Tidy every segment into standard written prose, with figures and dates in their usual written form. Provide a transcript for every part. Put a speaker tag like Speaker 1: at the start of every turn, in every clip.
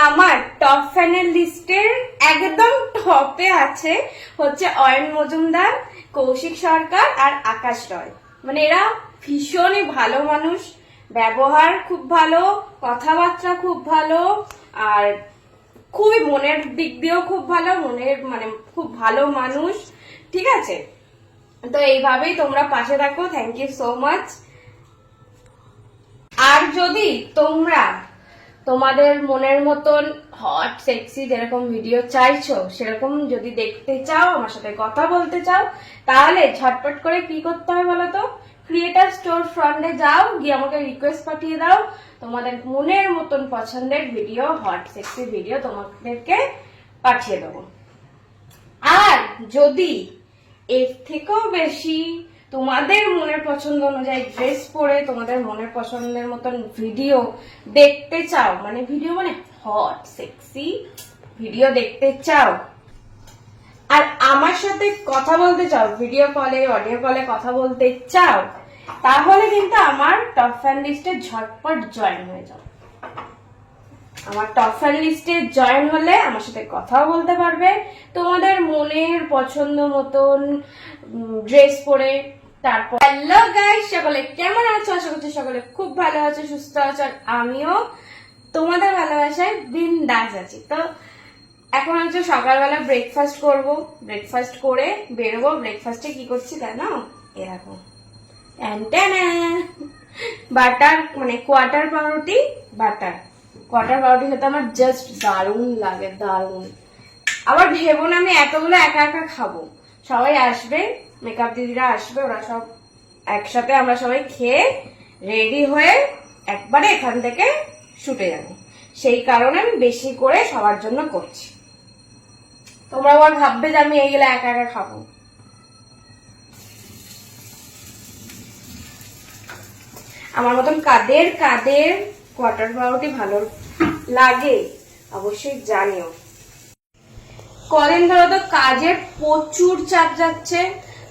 Speaker 1: আমার টপ ফ্যানের লিস্টের একদম টপে আছে হচ্ছে অয়ন মজুমদার, কৌশিক সরকার আর আকাশ রয়। মানে এরা ভীষণই ভালো মানুষ, ব্যবহার খুব ভালো, কথাবার্তা খুব ভালো, আর খুবই মনের দিক দিয়েও খুব ভালো, মনের মানে খুব ভালো মানুষ। ঠিক আছে, তো এইভাবেই তোমরা পাশে থাকো। Thank you so much. আর যদি তোমরা তোমাদের মনের মতন হট সেক্সি যেরকম ভিডিও চাইছো সেরকম যদি দেখতে চাও, আমার সাথে কথা বলতে চাও, তাহলে ঝটপট করে কি করতে হবে বলো তো? ক্রিয়েটার স্টোর ফ্রন্টে যাও, গিয়ে আমাকে রিকোয়েস্ট পাঠিয়ে দাও। তোমাদের মনের মতন পছন্দের ভিডিও, হট সেক্সি ভিডিও তোমাদেরকে পাঠিয়ে দেবো। আর যদি এর থেকেও বেশি তোমাদের মনের পছন্দ অনুযায়ী ড্রেস পরে তোমাদের মনের পছন্দের মতন ভিডিও দেখতে চাও, মানে ভিডিও মানে হট সেক্সি ভিডিও দেখতে চাও, আর আমার সাথে কথা বলতে চাও, ভিডিও কলে অডিও কলে কথা বলতে চাও, তাহলে কিন্তু আমার টপ ফ্যান লিস্টে ঝটপট জয়েন হয়ে যাও। আমার টপ ফ্যান লিস্টে জয়েন হলে আমার সাথে কথাও বলতে পারবে, তোমাদের মনের পছন্দ মতন ড্রেস পরে। তারপর হ্যালো গাইস, সকলে কেমন আছো? আশা করছি সকলে খুব ভালো আছো, সুস্থ আছো, আর আমিও তোমাদের ভালোবাসায় বিন্দাস আছি। তো এখন হচ্ছে সকালবেলা ব্রেকফাস্ট করব, ব্রেকফাস্ট করে বেরোবো। ব্রেকফাস্টে কি করছি জানো? এরকম বাটার, মানে কোয়ার্টার পাউরুটি, বাটার কোয়ার্টার পাউরুটি খেতে আমার জাস্ট দারুণ লাগে, দারুণ। আবার ভেবো না আমি এতগুলো একা একা খাবো, সবাই আসবে, মেকআপ দিদিরা আসবে, ওরা সব একসাথে আমরা সবাই খেয়ে রেডি হয়ে একবারে এখান থেকে শুটে যাবো। সেই কারণে আমি বেশি করে সবার জন্য করছি। তোমরা আবার ভাববে যে আমি এইগুলো একা একা খাবো। আমার মতন কাদের কাদের কোয়ার্টার পাউরুটি ভালো লাগে অবশ্যই জানিও। কদিন ধরে তো কাজের প্রচুর চাপ যাচ্ছে,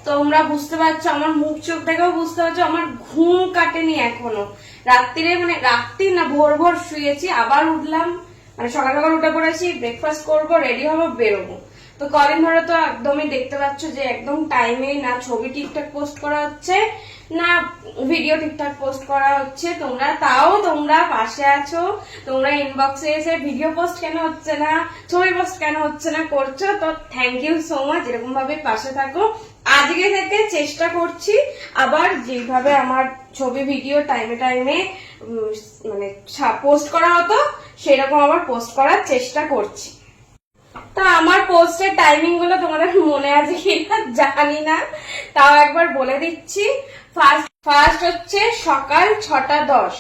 Speaker 1: তোমরা বুঝতে পারছো, আমার মুখ চোখ দেখেও বুঝতে পারছো আমার ঘুম কাটেনি এখনো। রাত্রিরে মানে রাত্রি না ভোর ভোর শুয়েছি, আবার উঠলাম, মানে সকাল সকাল উঠে পড়েছি, ব্রেকফাস্ট করবো, রেডি হবো, বেরোবো। তো কদিন ধরে তো একদমই দেখতে পাচ্ছ যে একদম টাইমে না ছবি ঠিকঠাক পোস্ট করা হচ্ছে, না ভিডিও ঠিকঠাক পোস্ট করা হচ্ছে। তোমরা পাশে আছো, তোমরা ইনবক্সে এসে ভিডিও পোস্ট কেন হচ্ছে না, ছবি পোস্ট কেন হচ্ছে না করছো। তো থ্যাংক ইউ সো মাচ, এরকম ভাবে পাশে থাকো। আজকে থেকে চেষ্টা করছি আবার যেভাবে আমার ছবি ভিডিও টাইমে টাইমে মানে পোস্ট করা হতো সেরকম আবার পোস্ট করার চেষ্টা করছি। তা আমার পোস্টের টাইমিং গুলো তোমাদের মনে আছে কিনা জানি না, তাও একবার বলে দিচ্ছি। ফার্স্ট হচ্ছে সকাল 6:10,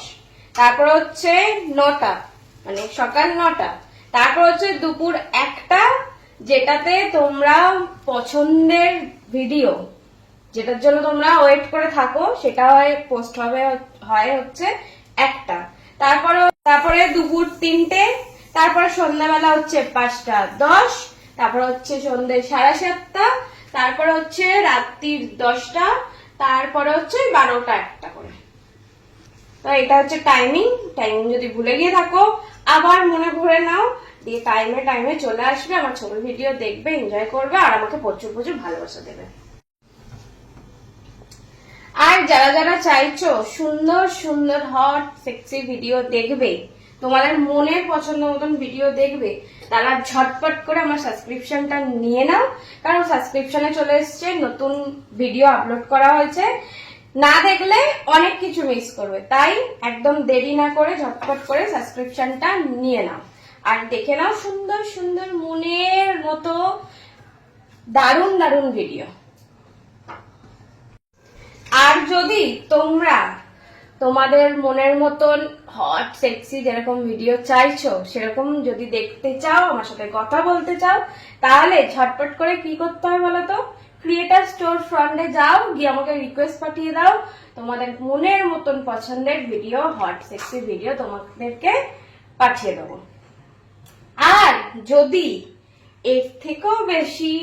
Speaker 1: তারপর হচ্ছে 9টা, মানে সকাল 9টা, তারপর হচ্ছে দুপুর 1টা, যেটাতে তোমরা পছন্দের ভিডিও যেটার জন্য তোমরা ওয়েট করে থাকো সেটা হয় পোস্ট হবে, হয় হচ্ছে 1টা, তারপরে দুপুর 3টে, তারপরে সন্ধ্যাবেলা হচ্ছে 5:10, তারপরে হচ্ছে সন্ধ্যে 7:30, তারপরে হচ্ছে রাত্রির 10টা, তারপরে হচ্ছে 12টা 1টা করে। তো এটা হচ্ছে টাইমিং যদি ভুলে গিয়ে থাকো আবার মনে করে নাও, দিয়ে টাইমে চলে আসবে, আমার ছবি ভিডিও দেখবে, এনজয় করবে, আর আমাকে প্রচুর প্রচুর ভালোবাসা দেবে। আর যারা যারা চাইছো সুন্দর সুন্দর হট সেক্সি ভিডিও দেখবে, তোমাদের মনের পছন্দ মতন ভিডিও দেখবে, তারা ঝটপট করে আমার সাবস্ক্রিপশনটা নিয়ে নাও। কারণ সাবস্ক্রিপশনে চলে এসছে, নতুন ভিডিও আপলোড করা হয়েছে, না দেখলে অনেক কিছু মিস করবে। তাই একদম দেরি না করে ঝটপট করে সাবস্ক্রিপশনটা নিয়ে নাও, আর দেখে নাও সুন্দর সুন্দর মনের মতো দারুণ দারুণ ভিডিও। আর যদি তোমরা তোমাদের মনের মতন হট সেক্সি যেরকম ভিডিও চাইছো সেরকম যদি দেখতে চাও, আমার সাথে কথা বলতে চাও, তাহলে ঝটপট করে কি করতে হবে বলো তো? ক্রিয়েটার স্টোর ফ্রন্টে যাও, গিয়ে আমাকে রিকোয়েস্ট পাঠিয়ে দাও। তোমাদের মনের মতন পছন্দের ভিডিও, হট সেক্সি ভিডিও তোমাদেরকে পাঠিয়ে দেবো। আর যদি এর থেকেও বেশি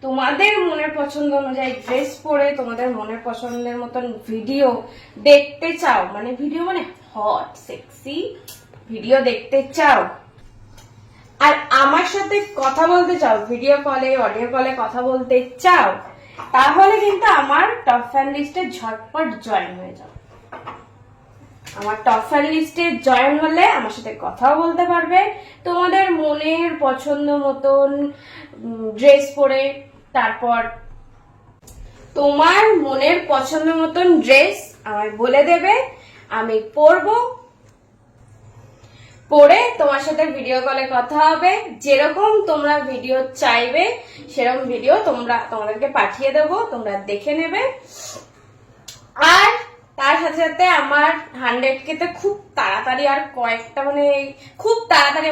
Speaker 1: তোমাদের মনের পছন্দ অনুযায়ী ড্রেস পরে তোমাদের মনের পছন্দের মতন ভিডিও দেখতে চাও, মানে ভিডিও মানে হট সেক্সি ভিডিও দেখতে চাও, আর আমার সাথে কথা বলতে চাও, ভিডিও কলে অডিও কলে কথা বলতে চাও, তাহলে কিন্তু আমার টপ ফ্যান লিস্টে ঝটপট জয়েন হয়ে যাও। আমার টপ ফ্যান লিস্টে জয়েন হলে আমার সাথে কথাও বলতে পারবে, তোমাদের মনের পছন্দ মতন ড্রেস পরে, তারপর তোমার মনের পছন্দ মতন ড্রেস আমায় বলে দেবে, আমি পরবো, পরে তোমার সাথে ভিডিও কলে কথা হবে। যেরকম তোমরা ভিডিও চাইবে সেরকম ভিডিও তোমাদেরকে পাঠিয়ে দেবো, তোমরা দেখে নেবে। আর তার সাথে সাথে আমার 100K তে খুব তাড়াতাড়ি আর কয়েকটা মানে খুব তাড়াতাড়ি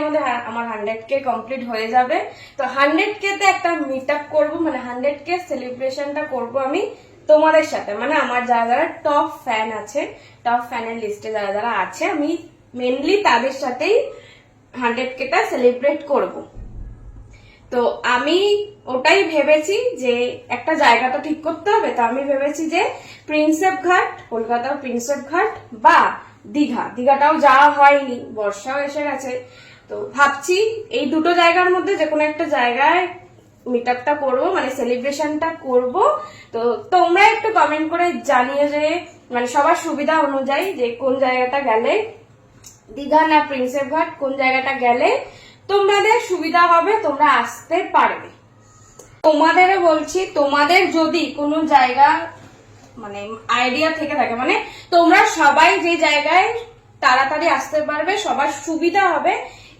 Speaker 1: আমার 100K কমপ্লিট হয়ে যাবে। তো 100K তে একটা মিট আপ করবো, মানে 100K সেলিব্রেশনটা করবো আমি তোমাদের সাথে, মানে আমার যারা যারা টপ ফ্যান আছে, টপ ফ্যানের লিস্টে যারা যারা আছে, আমি মেনলি তাদের সাথেই 100K টা সেলিব্রেট করব। তো আমি ওটাই ভেবেছি যে একটা জায়গা তো ঠিক করতে হবে, তো আমি ভেবেছি যে প্রিন্সেপ ঘাট, কলকাতার প্রিন্সেপ ঘাট বা দীঘাটাও যাওয়া হয়নি, বর্ষাও এসে গেছে, তো ভাবছি এই দুটো জায়গার মধ্যে যে কোনো একটা জায়গায় মিট আপটা করবো, মানে সেলিব্রেশনটা করব। তো তোমরা একটু কমেন্ট করে জানিয়ে যে মানে সবার সুবিধা অনুযায়ী যে কোন জায়গাটা গেলে, দীঘা না প্রিন্সেপ ঘাট, কোন জায়গাটা গেলে তোমাদের সুবিধা হবে, তোমরা আসতে পারবে। তোমাদেরও বলছি, তোমাদের যদি কোনো জায়গা মানে আইডিয়া থেকে থাকে, মানে তোমরা সবাই যে জায়গায় তাড়াতাড়ি আসতে পারবে, সবার সুবিধা হবে,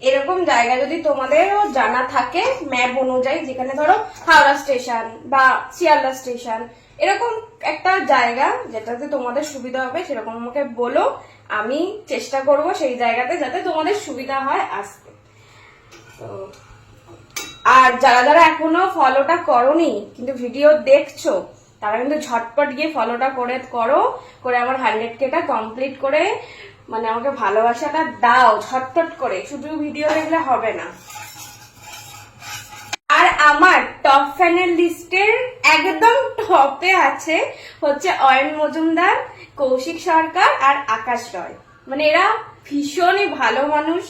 Speaker 1: এরকম জায়গা যদি তোমাদেরও জানা থাকে ম্যাপ অনুযায়ী, যেখানে ধরো হাওড়া স্টেশন বা শিয়ালদা স্টেশন, এরকম একটা জায়গা যেটাতে তোমাদের সুবিধা হবে সেরকম আমাকে বলো, আমি চেষ্টা করব সেই জায়গাতে যাতে তোমাদের সুবিধা হয় আসতে। তো আর যারা যারা এখনো ফলোটা করোনি কিন্তু ভিডিও দেখছো, তারা কিন্তু ঝটপট গিয়ে ফলোটা করে আমার 100K টা কমপ্লিট করে মানে আমাকে ভালোবাসাটা দাও ঝটপট করে, শুধু ভিডিও দেখলে হবে না। আর আমার টপ ফ্যানের লিস্টের একদম টপে আছে হচ্ছে অয়ন মজুমদার, কৌশিক সরকার আর আকাশ রয়। মানে এরা ভীষণই ভালো মানুষ,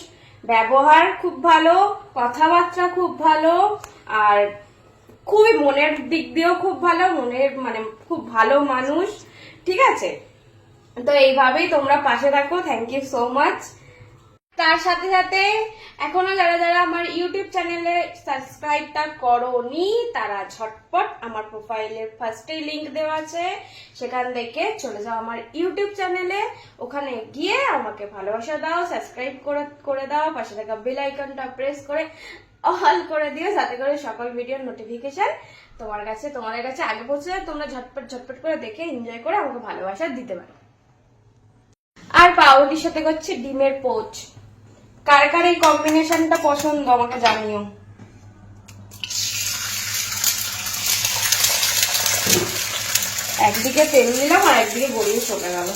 Speaker 1: ব্যবহার খুব ভালো, কথাবার্তা খুব ভালো, আর খুবই মনের দিক দিয়েও খুব ভালো, মনের মানে খুব ভালো মানুষ, ঠিক আছে? তো এইভাবেই তোমরা পাশে থাকো, থ্যাংক ইউ সো মাচ। তার সাথে সাথে এখনো যারা যারা আমার ইউটিউব চ্যানেলে সাবস্ক্রাইবটা করোনি, তারা ঝটপট আমার প্রোফাইলের ফার্স্টেই লিংক দেওয়া আছে, সেখান থেকে চলে যাও আমার ইউটিউব চ্যানেলে, ওখানে গিয়ে আমাকে ভালোবাসা দাও, সাবস্ক্রাইব করে দাও, পাশে থাকা বেল আইকনটা প্রেস করে অল করে দিও, যাতে করে সকল ভিডিওর নোটিফিকেশন তোমাদের কাছে আগে পৌঁছে যায়, তোমরা ঝটপট করে দেখে এনজয় করে আমাকে ভালোবাসা দিতে পারো। আর পাউরুটির সাথে করছি ডিমের পোচ। কার কার এই কম্বিনেশনটা পছন্দ আমাকে জানিও। একদিকে তেল দিলাম আর একদিকে গড়িয়ে চলে গেল।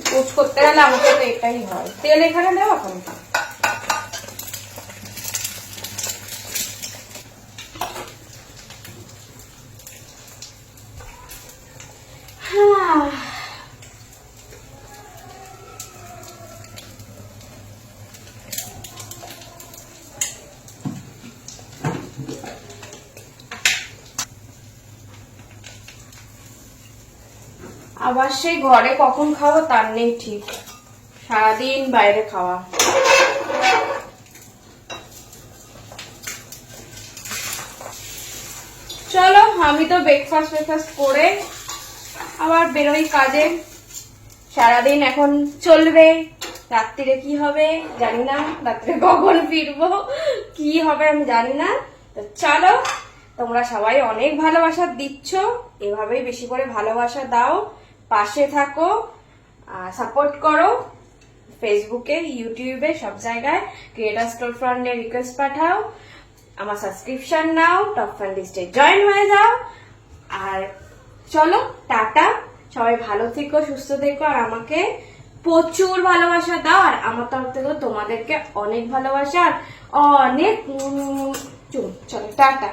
Speaker 1: পোচ করতে গেলে আমাকে তো এটাই হয়। তেল এখানে দেবো এখন। আবার সেই ঘরে কখন খাবো তার নেই ঠিক, সারাদিন বাইরে খাওয়া। চলো আমি তো ব্রেকফাস্ট করে আবার বেরোই কাজে। সারাদিন এখন চলবে, রাত্রিরে কি হবে জানি না, রাত্রে কখন ফিরবো কি হবে আমি জানি না। তো চলো, তোমরা সবাই অনেক ভালোবাসা দিচ্ছ, এভাবেই বেশি করে ভালোবাসা দাও, পাশে থাকো, সাপোর্ট করো, ফেসবুকে, ইউটিউবে, সব জায়গায় ক্রিয়েটার স্টোর ফ্রন্টে রিকোয়েস্ট পাঠাও, আমার সাবস্ক্রিপশন নাও, টপ ফ্যান লিস্টে জয়েন হয়ে যাও। আর চলো টাটা, সবাই ভালো থেকো, সুস্থ থেকো, আর আমাকে প্রচুর ভালোবাসা দাও। আর আমার তরফ থেকে তোমাদেরকে অনেক ভালোবাসা আর অনেক চলো টাটা।